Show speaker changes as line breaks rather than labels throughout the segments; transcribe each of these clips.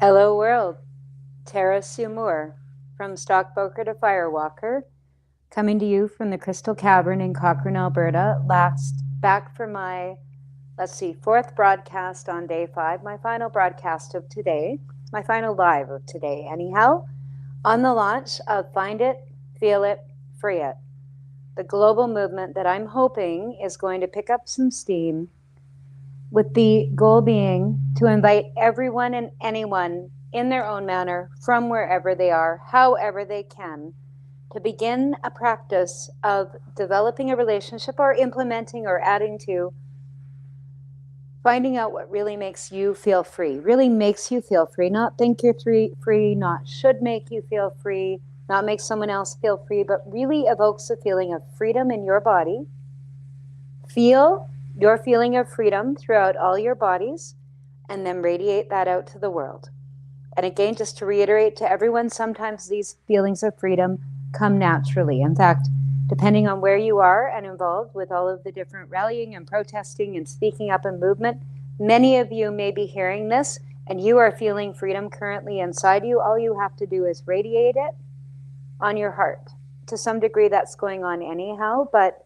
Hello world, Tara Sumur, from Stockbroker to Firewalker, coming to you from the Crystal Cavern in Cochrane, Alberta, back for my, fourth broadcast on day 5, my final broadcast of today, my final live of today anyhow, on the launch of Find It, Feel It, Free It, the global movement that I'm hoping is going to pick up some steam, with the goal being to invite everyone and anyone in their own manner, from wherever they are, however they can, to begin a practice of developing a relationship or implementing or adding to finding out what really makes you feel free, really makes you feel free, not think you're free, not should make you feel free, not make someone else feel free, but really evokes a feeling of freedom in your body. Feel your feeling of freedom throughout all your bodies, and then radiate that out to the world. And again, just to reiterate to everyone, sometimes these feelings of freedom come naturally. In fact, depending on where you are and involved with all of the different rallying and protesting and speaking up and movement, many of you may be hearing this and you are feeling freedom currently inside you. All you have to do is radiate it on your heart. To some degree, that's going on anyhow, but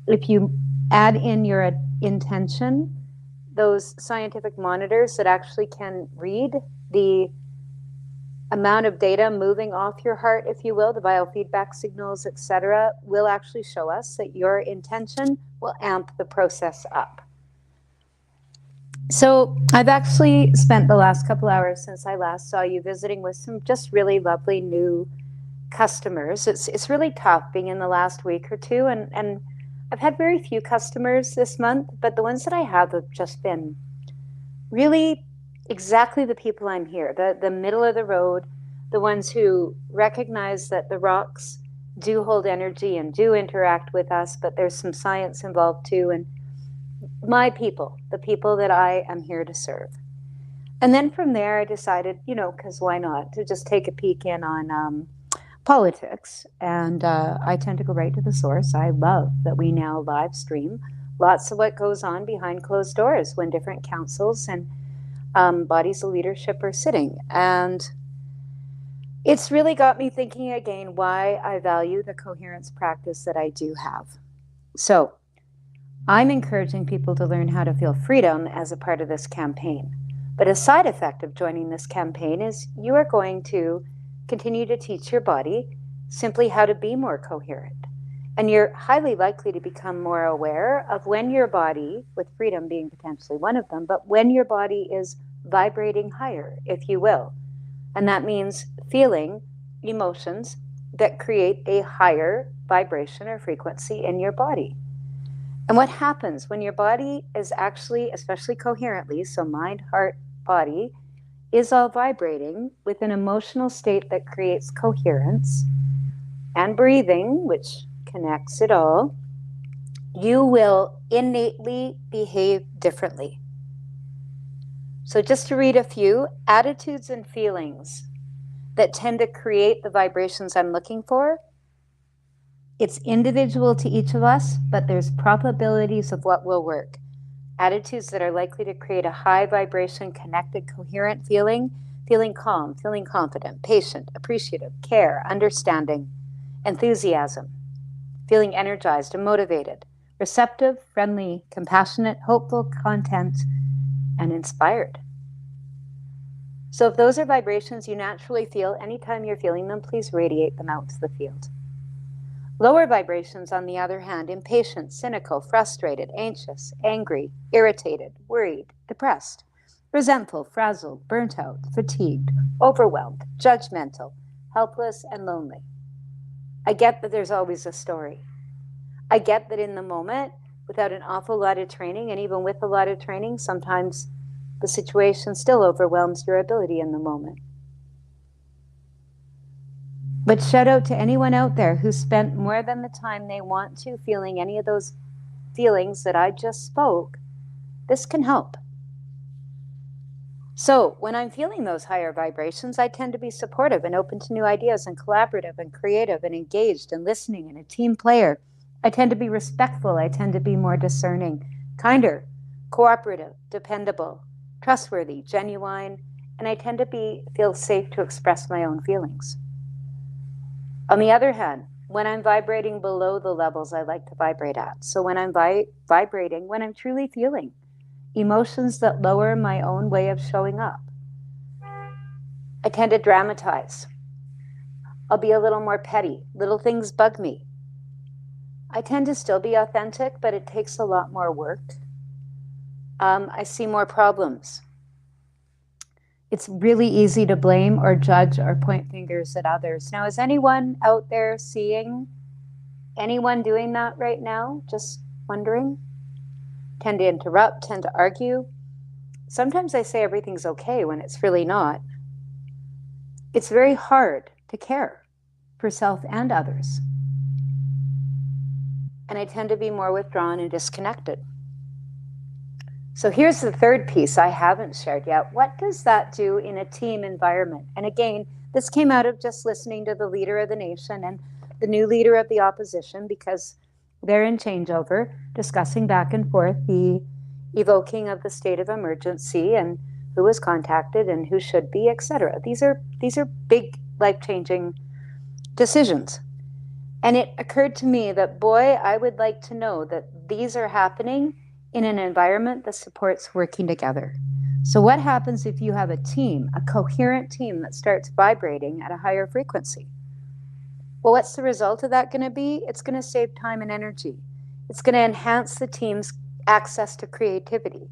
if you add in your intention, those scientific monitors that actually can read the amount of data moving off your heart, if you will, the biofeedback signals, etc., will actually show us that your intention will amp the process up. So I've actually spent the last couple hours since I last saw you visiting with some just really lovely new customers. It's really tough being in the last week or two, and I've had very few customers this month, but the ones that I have just been really exactly the people I'm here, the middle of the road, the ones who recognize that the rocks do hold energy and do interact with us, but there's some science involved too, and my people, the people that I am here to serve. And then from there, I decided, because why not, to just take a peek in on politics, and I tend to go right to the source. I love that we now live stream lots of what goes on behind closed doors when different councils and bodies of leadership are sitting. And it's really got me thinking again why I value the coherence practice that I do have. So I'm encouraging people to learn how to feel freedom as a part of this campaign. But a side effect of joining this campaign is you are going to continue to teach your body simply how to be more coherent. And you're highly likely to become more aware of when your body, with freedom being potentially one of them, but when your body is vibrating higher, if you will. And that means feeling emotions that create a higher vibration or frequency in your body. And what happens when your body is actually, especially coherently, so mind, heart, body, is all vibrating with an emotional state that creates coherence, and breathing, which connects it all, you will innately behave differently. So just to read a few, attitudes and feelings that tend to create the vibrations I'm looking for. It's individual to each of us, but there's probabilities of what will work. Attitudes that are likely to create a high vibration, connected, coherent feeling calm, feeling confident, patient, appreciative, care, understanding, enthusiasm, feeling energized and motivated, receptive, friendly, compassionate, hopeful, content, and inspired. So if those are vibrations you naturally feel, anytime you're feeling them, please radiate them out to the field. Lower vibrations, on the other hand, impatient, cynical, frustrated, anxious, angry, irritated, worried, depressed, resentful, frazzled, burnt out, fatigued, overwhelmed, judgmental, helpless, and lonely. I get that there's always a story. I get that in the moment, without an awful lot of training, and even with a lot of training, sometimes the situation still overwhelms your ability in the moment. But shout out to anyone out there who spent more than the time they want to feeling any of those feelings that I just spoke. This can help. So when I'm feeling those higher vibrations, I tend to be supportive and open to new ideas and collaborative and creative and engaged and listening and a team player. I tend to be respectful. I tend to be more discerning, kinder, cooperative, dependable, trustworthy, genuine, and I tend to feel safe to express my own feelings. On the other hand, when I'm vibrating below the levels I like to vibrate at, so when I'm vibrating, when I'm truly feeling emotions that lower my own way of showing up, I tend to dramatize. I'll be a little more petty. Little things bug me. I tend to still be authentic, but it takes a lot more work. I see more problems. It's really easy to blame or judge or point fingers at others. Now, is anyone out there seeing anyone doing that right now? Just wondering. Tend to interrupt, tend to argue. Sometimes I say everything's okay when it's really not. It's very hard to care for self and others. And I tend to be more withdrawn and disconnected. So here's the third piece I haven't shared yet. What does that do in a team environment? And again, this came out of just listening to the leader of the nation and the new leader of the opposition, because they're in changeover, discussing back and forth the evoking of the state of emergency and who was contacted and who should be, etc. These are big, life-changing decisions. And it occurred to me that, boy, I would like to know that these are happening in an environment that supports working together. So what happens if you have a team, a coherent team that starts vibrating at a higher frequency? Well, what's the result of that going to be? It's going to save time and energy. It's going to enhance the team's access to creativity.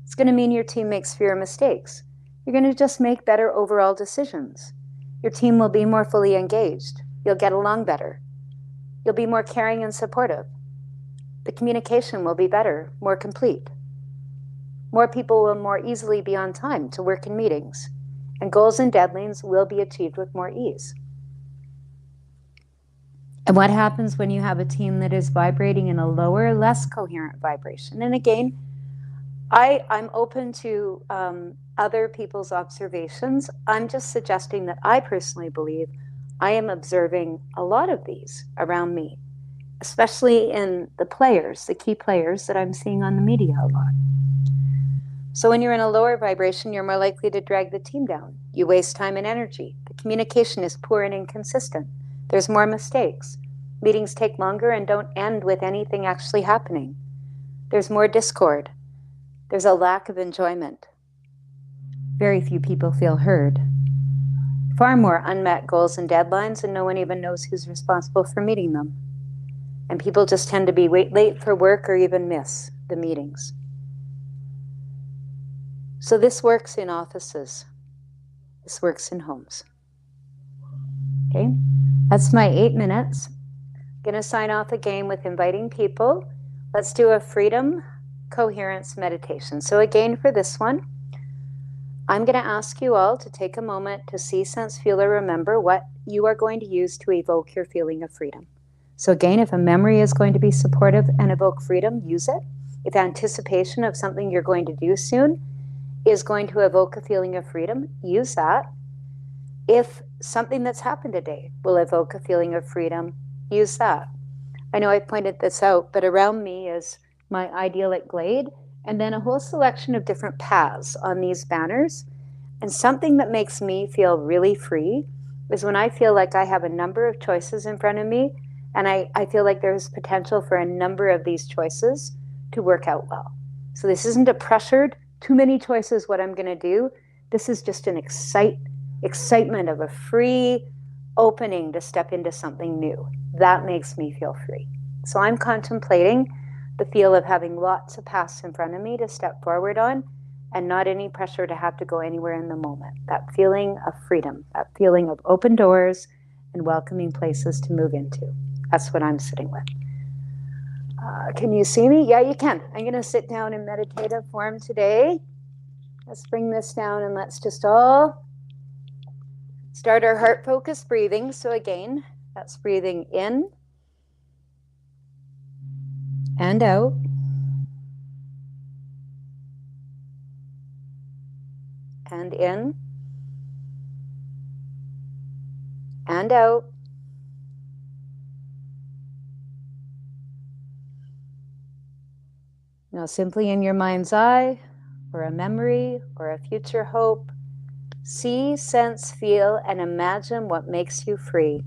It's going to mean your team makes fewer mistakes. You're going to just make better overall decisions. Your team will be more fully engaged. You'll get along better. You'll be more caring and supportive. The communication will be better, more complete. More people will more easily be on time to work in meetings, and goals and deadlines will be achieved with more ease. And what happens when you have a team that is vibrating in a lower, less coherent vibration? And again, I'm open to other people's observations. I'm just suggesting that I personally believe I am observing a lot of these around me, especially in the players, the key players that I'm seeing on the media a lot. So when you're in a lower vibration, you're more likely to drag the team down. You waste time and energy. The communication is poor and inconsistent. There's more mistakes. Meetings take longer and don't end with anything actually happening. There's more discord. There's a lack of enjoyment. Very few people feel heard. Far more unmet goals and deadlines, and no one even knows who's responsible for meeting them. And people just tend to be late for work or even miss the meetings. So this works in offices. This works in homes. Okay, that's my 8 minutes. I'm going to sign off again with inviting people. Let's do a freedom coherence meditation. So again, for this one, I'm going to ask you all to take a moment to see, sense, feel, or remember what you are going to use to evoke your feeling of freedom. So again, if a memory is going to be supportive and evoke freedom, use it. If anticipation of something you're going to do soon is going to evoke a feeling of freedom, use that. If something that's happened today will evoke a feeling of freedom, use that. I know I pointed this out, but around me is my idyllic glade, and then a whole selection of different paths on these banners. And something that makes me feel really free is when I feel like I have a number of choices in front of me, and I feel like there's potential for a number of these choices to work out well. So this isn't a pressured, too many choices what I'm going to do. This is just an excitement of a free opening to step into something new. That makes me feel free. So I'm contemplating the feel of having lots of paths in front of me to step forward on, and not any pressure to have to go anywhere in the moment. That feeling of freedom, that feeling of open doors and welcoming places to move into. That's what I'm sitting with. Can you see me? Yeah, you can. I'm going to sit down in meditative form today. Let's bring this down and let's just all start our heart-focused breathing. So again, that's breathing in and out. And in and out. Now, simply in your mind's eye, or a memory, or a future hope, See, sense, feel, and imagine what makes you free.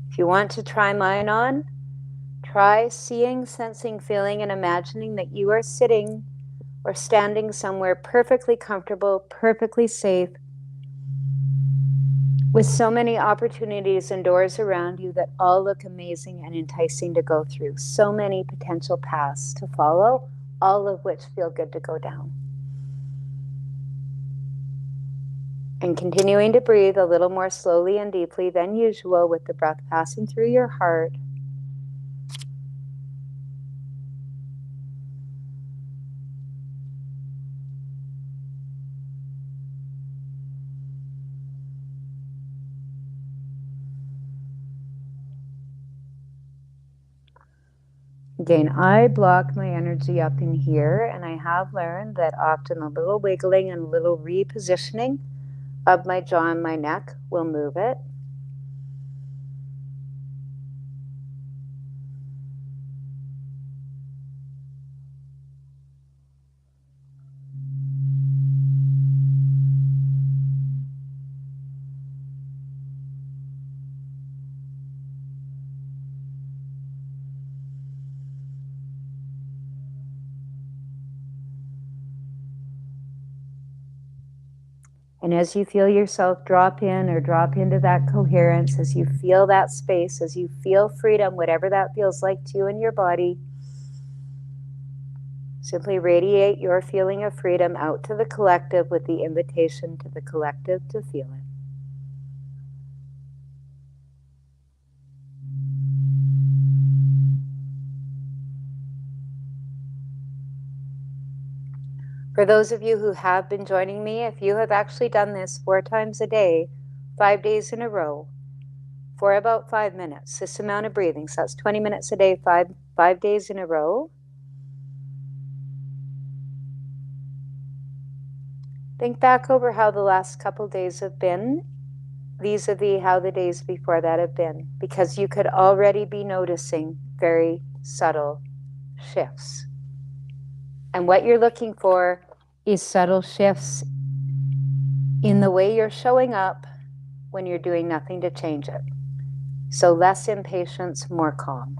If you want to try mine on, try seeing, sensing, feeling, and imagining that you are sitting or standing somewhere perfectly comfortable, perfectly safe, with so many opportunities and doors around you that all look amazing and enticing to go through. So many potential paths to follow, all of which feel good to go down. And continuing to breathe a little more slowly and deeply than usual with the breath passing through your heart. Again, I block my energy up in here, and I have learned that often a little wiggling and a little repositioning of my jaw and my neck will move it. And as you feel yourself drop in or drop into that coherence, as you feel that space, as you feel freedom, whatever that feels like to you in your body, simply radiate your feeling of freedom out to the collective with the invitation to the collective to feel it. For those of you who have been joining me, if you have actually done this 4 times a day, 5 days in a row, for about 5 minutes, this amount of breathing, so that's 20 minutes a day, 5 days in a row, think back over how the last couple days have been, vis-a-vis how the days before that have been, because you could already be noticing very subtle shifts. And what you're looking for is subtle shifts in the way you're showing up when you're doing nothing to change it. So less impatience, more calm.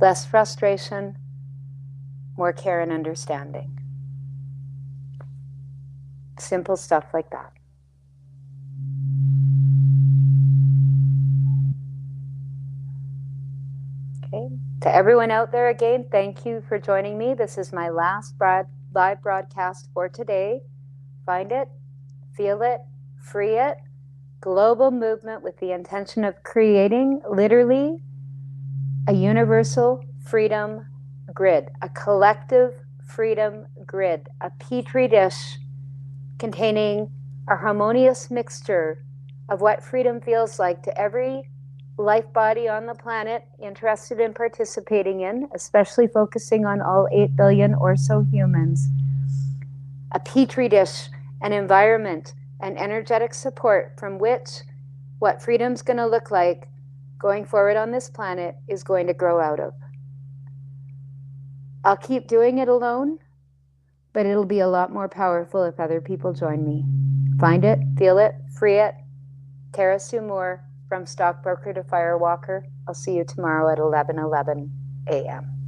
Less frustration, more care and understanding. Simple stuff like that. Okay. To everyone out there, again, thank you for joining me. This is my last live broadcast for today. Find it, feel it, free it. Global movement with the intention of creating literally a universal freedom grid, a collective freedom grid, a Petri dish containing a harmonious mixture of what freedom feels like to every life body on the planet interested in participating in, especially focusing on all 8 billion or so humans. A Petri dish, an environment, and energetic support from which what freedom's going to look like going forward on this planet is going to grow out of. I'll keep doing it alone, but it'll be a lot more powerful if other people join me. Find it, feel it, free it. Tara Sue Moore, from Stockbroker to Firewalker. I'll see you tomorrow at 11:11 a.m.